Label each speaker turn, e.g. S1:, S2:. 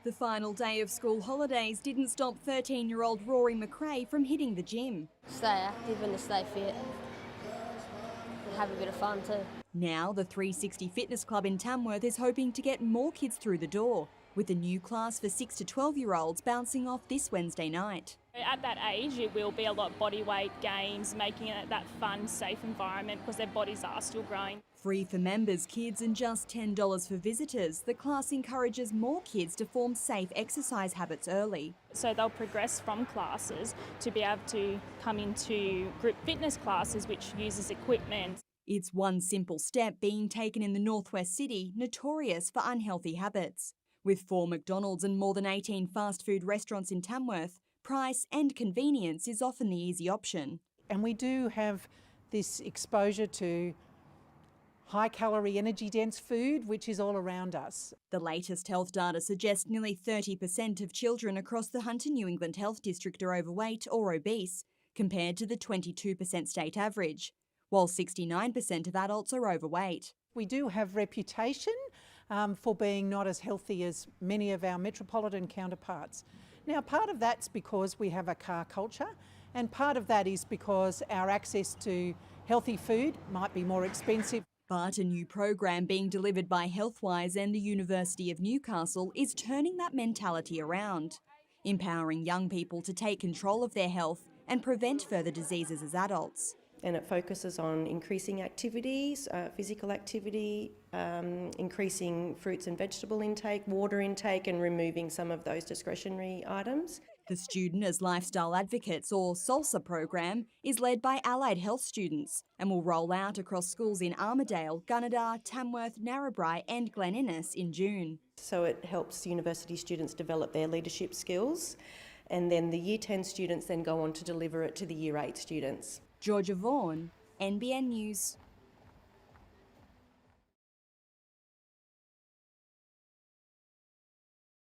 S1: The final day of school holidays didn't stop 13-year-old Rory McRae from hitting the gym.
S2: Stay active and to stay fit and have a bit of fun too.
S1: Now, the 360 Fitness Club in Tamworth is hoping to get more kids through the door, with a new class for 6 to 12-year-olds bouncing off this Wednesday night.
S3: At that age, it will be a lot of body weight games, making it that fun, safe environment because their bodies are still growing.
S1: Free for members, kids, and just $10 for visitors, the class encourages more kids to form safe exercise habits early.
S3: So they'll progress from classes to be able to come into group fitness classes, which uses equipment.
S1: It's one simple step being taken in the northwest city, notorious for unhealthy habits. With 4 McDonald's and more than 18 fast food restaurants in Tamworth, price and convenience is often the easy option.
S4: And we do have this exposure to high-calorie, energy-dense food, which is all around us.
S1: The latest health data suggests nearly 30% of children across the Hunter New England Health District are overweight or obese, compared to the 22% state average, while 69% of adults are overweight.
S4: We do have reputation for being not as healthy as many of our metropolitan counterparts. Now, part of that's because we have a car culture, and part of that is because our access to healthy food might be more expensive.
S1: But a new program being delivered by Healthwise and the University of Newcastle is turning that mentality around, empowering young people to take control of their health and prevent further diseases as adults.
S5: And it focuses on increasing activities, physical activity, increasing fruits and vegetable intake, water intake, and removing some of those discretionary items.
S1: The Student as Lifestyle Advocates, or SALSA program, is led by allied health students and will roll out across schools in Armidale, Gunnedah, Tamworth, Narrabri and Glen Innes in June.
S5: So it helps university students develop their leadership skills, and then the Year 10 students then go on to deliver it to the Year 8 students.
S1: Georgia Vaughan, NBN News.